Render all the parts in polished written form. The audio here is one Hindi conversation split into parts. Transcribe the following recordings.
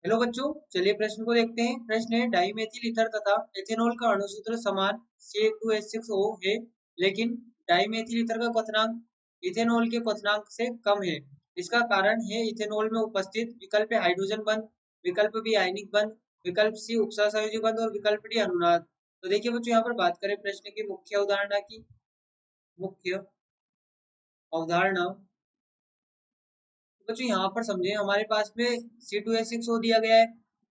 हेलो बच्चों, चलिए प्रश्न को देखते हैं। प्रश्न है, डाइमेथिल ईथर तथा एथेनॉल का अणुसूत्र समान C2H6O है, लेकिन डाइमेथिल ईथर का क्वथनांक इथेनॉल के क्वथनांक से कम है। इसका कारण है इथेनॉल में उपस्थित विकल्प ए हाइड्रोजन बंध, विकल्प बी आयनिक बंध, विकल्प सी उपसहसंयोजी बंध और विकल्प डी अनुनाद। तो देखिए बच्चों, यहाँ पर बात करें प्रश्न की मुख्य अवधारणा की। मुख्य अवधारणा बच्चों यहाँ पर समझे, हमारे पास में C2H6O दिया गया है।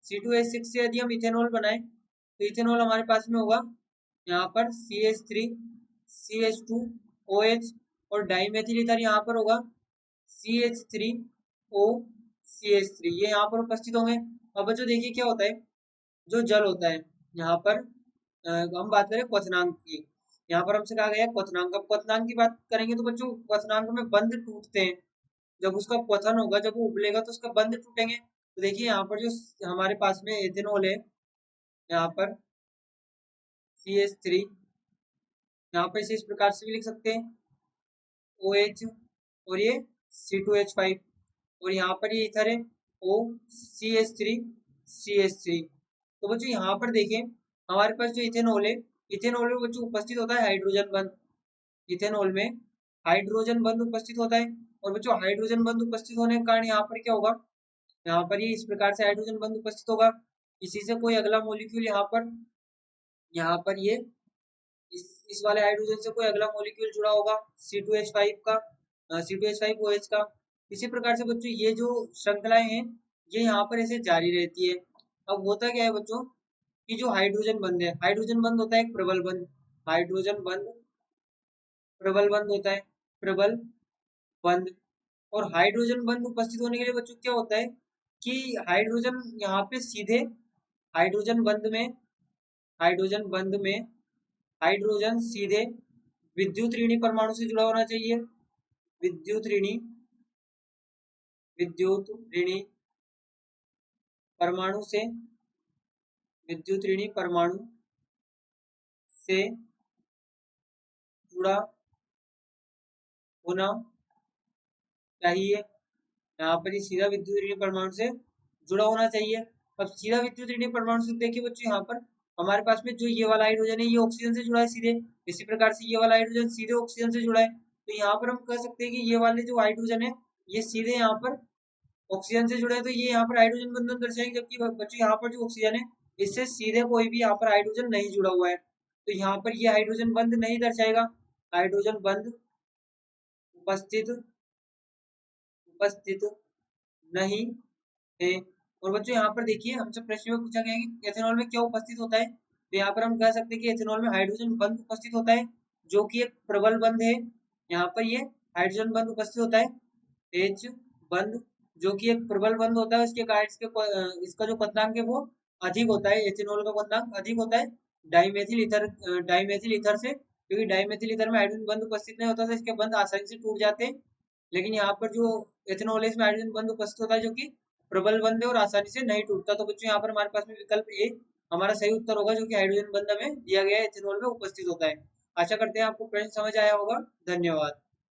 C2H6 से यदि हम इथेनॉल बनाए तो इथेनॉल हमारे पास में होगा यहाँ पर CH3 CH2OH, और डाइमेथिल ईथर यहाँ पर होगा CH3O CH3, ये यहाँ पर उपस्थित होंगे। अब बच्चों देखिए क्या होता है, जो जल होता है यहाँ पर हम बात करें क्वथनांक की। यहाँ पर हमसे कहा गया है क्वथनांक। अब क्वथनांक की बात करेंगे तो बच्चों क्वथनांक में बंध टूटते हैं। जब उसका क्वथन होगा, जब वो उबलेगा तो उसका बंध टूटेंगे। तो देखिए यहाँ पर जो हमारे पास में एथेनॉल है, यहाँ पर CH3, यहाँ पर इसे इस प्रकार से भी लिख सकते हैं OH, और ये C2H5, और यहाँ पर ये इथर है OCH3CH3। तो बच्चों यहाँ पर देखें, हमारे पास जो इथेनॉल है, इथेनॉल में बच्चों उपस्थित होता है हाइड्रोजन बंध। इथेनॉल में हाइड्रोजन बंध उपस्थित होता है, और बच्चों हाइड्रोजन बंध उपस्थित होने के कारण यहाँ पर क्या होगा, यहाँ पर ये इस प्रकार से हाइड्रोजन बंध उपस्थित होगा। इसी से कोई अगला मॉलिक्यूल यहाँ पर ये इस वाले हाइड्रोजन से कोई अगला मॉलिक्यूल जुड़ा होगा C2H5 का, C2H5OH का। इसी प्रकार से बच्चों ये जो श्रृंखलाएं हैं, ये यहाँ पर ऐसे जारी रहती है। अब होता क्या है बच्चों, कि जो हाइड्रोजन बंध है, हाइड्रोजन बंध होता है एक प्रबल बंध। हाइड्रोजन बंध प्रबल बंध होता है, प्रबल बंध। और हाइड्रोजन बंध उपस्थित होने के लिए बच्चों क्या होता है, कि हाइड्रोजन यहाँ पे सीधे हाइड्रोजन बंध में हाइड्रोजन बंध में हाइड्रोजन सीधे विद्युत ऋणी परमाणु से जुड़ा होना चाहिए। विद्युत ऋणी विद्युत ऋणी परमाणु से विद्युत ऋणी परमाणु से जुड़ा होना चाहिए। यहाँ पर ये सीधा विद्युत ऋणी परमाणु से जुड़ा होना चाहिए। अब सीधा विद्युत ऋणी परमाणु से देखिए बच्चों, यहाँ पर हमारे पास में जो ये वाला हाइड्रोजन है, ये ऑक्सीजन से जुड़ा है सीधे। इसी प्रकार से ये वाला हाइड्रोजन सीधे ऑक्सीजन से जुड़ा है। तो यहाँ पर हम कह सकते हैं कि ये वाले जो हाइड्रोजन है, ये सीधे यहाँ पर ऑक्सीजन से जुड़ा है, तो ये यहाँ पर हाइड्रोजन बंधन दर्शाएंगे। जबकि बच्चों यहाँ पर जो ऑक्सीजन है, इससे सीधे कोई भी यहाँ पर हाइड्रोजन नहीं जुड़ा हुआ है, तो यहाँ पर ये हाइड्रोजन बंध नहीं दर्शाएगा। हाइड्रोजन बंध उपस्थित उपस्थित नहीं है। और बच्चों यहाँ पर देखिए, हमसे प्रश्न में पूछा गया है कि एथेनॉल में क्या उपस्थित होता है। तो यहाँ पर हम कह सकते हैं कि एथेनॉल में हाइड्रोजन बंध उपस्थित होता है, जो कि एक प्रबल बंध है। यहाँ पर ये हाइड्रोजन बंध उपस्थित होता है H बंध, जो कि एक प्रबल बंध होता है। इसके कारण इसका जो क्वथनांक है वो अधिक होता है। एथेनॉल का क्वथनांक अधिक होता है डाइमेथिल ईथर से, क्योंकि डाइमेथिल ईथर में हाइड्रोजन बंध उपस्थित नहीं होता, तो इसके बंध आसानी से टूट जाते हैं। लेकिन यहाँ पर जो एथेनॉल है, इसमें हाइड्रोजन बंध उपस्थित होता है, जो कि प्रबल बंध है और आसानी से नहीं टूटता। तो बच्चों यहाँ पर हमारे पास में विकल्प ए हमारा सही उत्तर होगा, जो कि हाइड्रोजन बंध में दिया गया है, एथेनॉल में उपस्थित होता है। आशा करते हैं आपको प्रश्न समझ आया होगा। धन्यवाद।